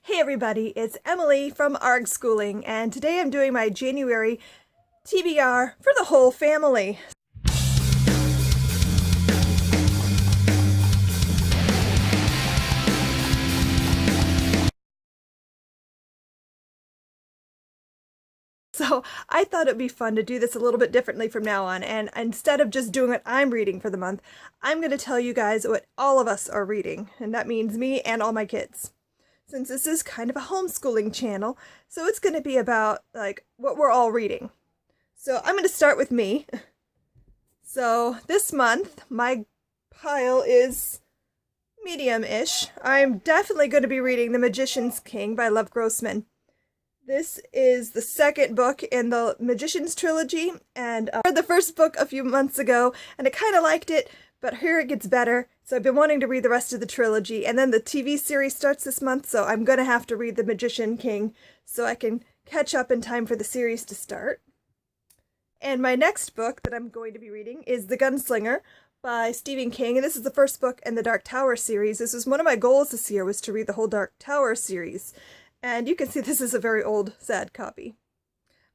Hey everybody, it's Emily from ARG Schooling, and today I'm doing my January TBR for the whole family. So I thought it'd be fun to do this a little bit differently from now on, and instead of just doing what I'm reading for the month, I'm going to tell you guys what all of us are reading, and that means me and all my kids. Since this is kind of a homeschooling channel, so it's going to be about like what we're all reading. So I'm going to start with me. So this month, my pile is medium-ish. I'm definitely going to be reading The Magician's King by Lev Grossman. This is the second book in the Magician's trilogy, and I read the first book a few months ago, and I kind of liked it, but here it gets better, so I've been wanting to read the rest of the trilogy, and then the TV series starts this month, so I'm going to have to read The Magician King so I can catch up in time for the series to start. And my next book that I'm going to be reading is The Gunslinger by Stephen King, and this is the first book in the Dark Tower series. This was one of my goals this year, was to read the whole Dark Tower series. And you can see this is a very old, sad copy.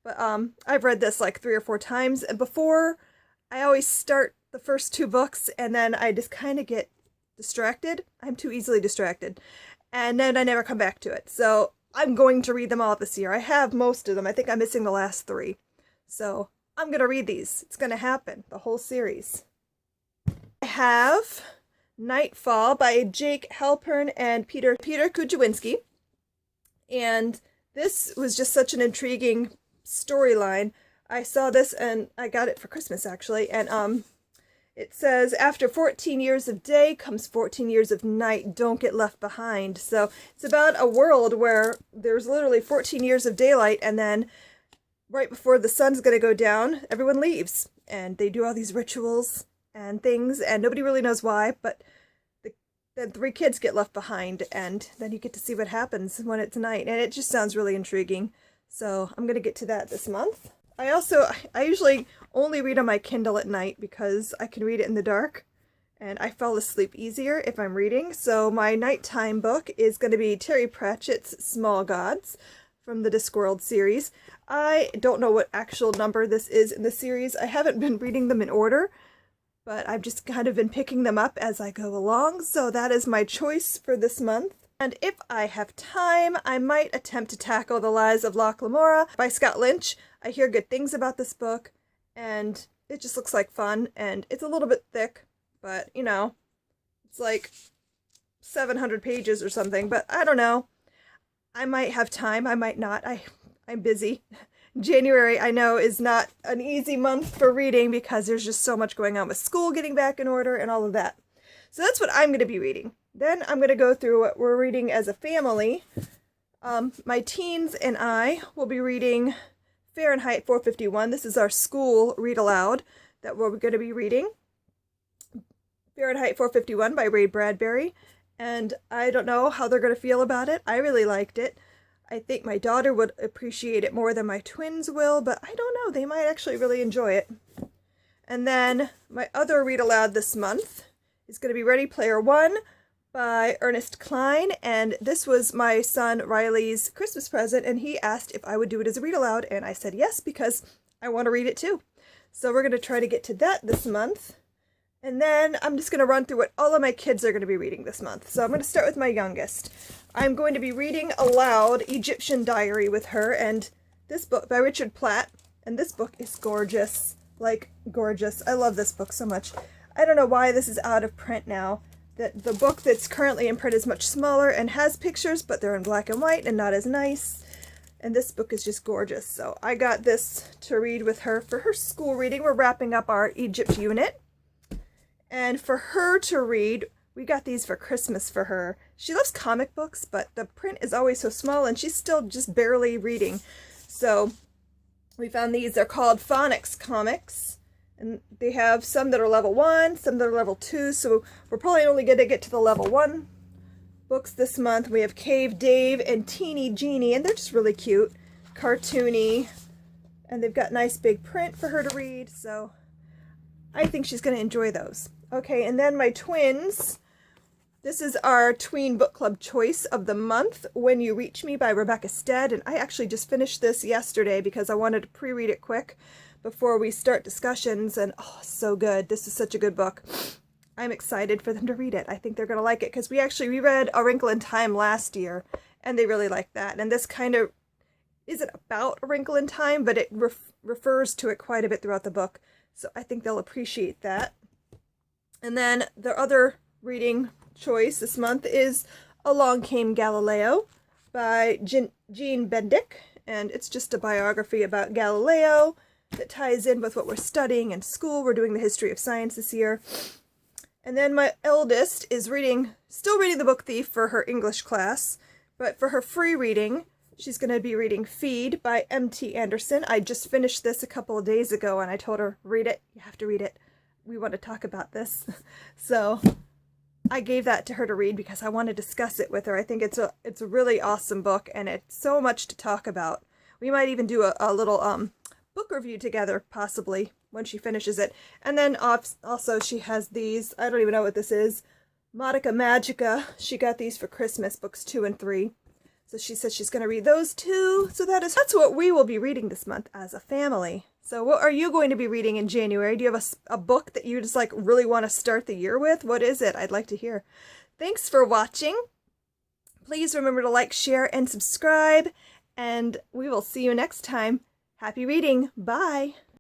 But I've read this like 3 or 4 times, and before, I always start the first 2 books, and then I just kind of get distracted. I'm too easily distracted. And then I never come back to it. So I'm going to read them all this year. I have most of them. I think I'm missing the last 3. So I'm going to read these. It's going to happen, the whole series. I have Nightfall by Jake Halpern and Peter Kuchowinski. And this was just such an intriguing storyline. I saw this, and I got it for Christmas, actually. And it says, after 14 years of day comes 14 years of night. Don't get left behind. So it's about a world where there's literally 14 years of daylight, and then right before the sun's going to go down, everyone leaves. And they do all these rituals and things, and nobody really knows why, but then 3 kids get left behind, and then you get to see what happens when it's night, and it just sounds really intriguing. So I'm going to get to that this month. I usually only read on my Kindle at night because I can read it in the dark, and I fall asleep easier if I'm reading. So my nighttime book is going to be Terry Pratchett's Small Gods from the Discworld series. I don't know what actual number this is in the series. I haven't been reading them in order, but I've just kind of been picking them up as I go along, so that is my choice for this month. And if I have time, I might attempt to tackle The Lies of Locke Lamora by Scott Lynch. I hear good things about this book, and it just looks like fun, and it's a little bit thick, but, you know, it's like 700 pages or something, but I don't know. I might have time, I might not. I'm busy. January, I know, is not an easy month for reading because there's just so much going on with school getting back in order and all of that. So that's what I'm going to be reading. Then I'm going to go through what we're reading as a family. My teens and I will be reading Fahrenheit 451. This is our school read aloud that we're going to be reading. Fahrenheit 451 by Ray Bradbury. And I don't know how they're going to feel about it. I really liked it. I think my daughter would appreciate it more than my twins will, but I don't know. They might actually really enjoy it. And then my other read aloud this month is going to be Ready Player One by Ernest Cline, and this was my son Riley's Christmas present, and he asked if I would do it as a read aloud, and I said yes because I want to read it too. So we're going to try to get to that this month. And then I'm just going to run through what all of my kids are going to be reading this month. So I'm going to start with my youngest. I'm going to be reading aloud Egyptian Diary with her, and this book by Richard Platt. And this book is gorgeous. Like, gorgeous. I love this book so much. I don't know why this is out of print now. The book that's currently in print is much smaller and has pictures, but they're in black and white and not as nice. And this book is just gorgeous. So I got this to read with her for her school reading. We're wrapping up our Egypt unit. And for her to read, we got these for Christmas for her. She loves comic books, but the print is always so small, and she's still just barely reading. So we found these. They're called Phonics comics, and they have some that are level 1, some that are level 2, so we're probably only going to get to the level 1 books this month. We have Cave Dave and Teeny Jeannie, and they're just really cute, cartoony, and they've got nice big print for her to read, so I think she's going to enjoy those. Okay, and then my twins This is our tween book club choice of the month, When You Reach Me by Rebecca Stead, and I actually just finished this yesterday because I wanted to pre-read it quick before we start discussions, and oh, so good. This is such a good book. I'm excited for them to read it. I think they're going to like it because we read A Wrinkle in Time last year, and they really liked that. And this kind of isn't about A Wrinkle in Time, but it refers to it quite a bit throughout the book, so I think they'll appreciate that. And then the other reading choice this month is Along Came Galileo by Jean Bendick, and it's just a biography about Galileo that ties in with what we're studying in school. We're doing the history of science this year. And then my eldest is still reading The Book Thief for her English class, but for her free reading, she's going to be reading Feed by M.T. Anderson. I just finished this a couple of days ago, and I told her, read it. You have to read it. We want to talk about this. So I gave that to her to read because I want to discuss it with her. I think it's a really awesome book, and it's so much to talk about. We might even do a little book review together, possibly, when she finishes it. And then also she has these, I don't even know what this is, Modica Magica. She got these for Christmas, books 2 and 3. So she says she's going to read those too. So that's what we will be reading this month as a family. So what are you going to be reading in January? Do you have a book that you just like really want to start the year with? What is it? I'd like to hear. Thanks for watching. Please remember to like, share, and subscribe. And we will see you next time. Happy reading. Bye.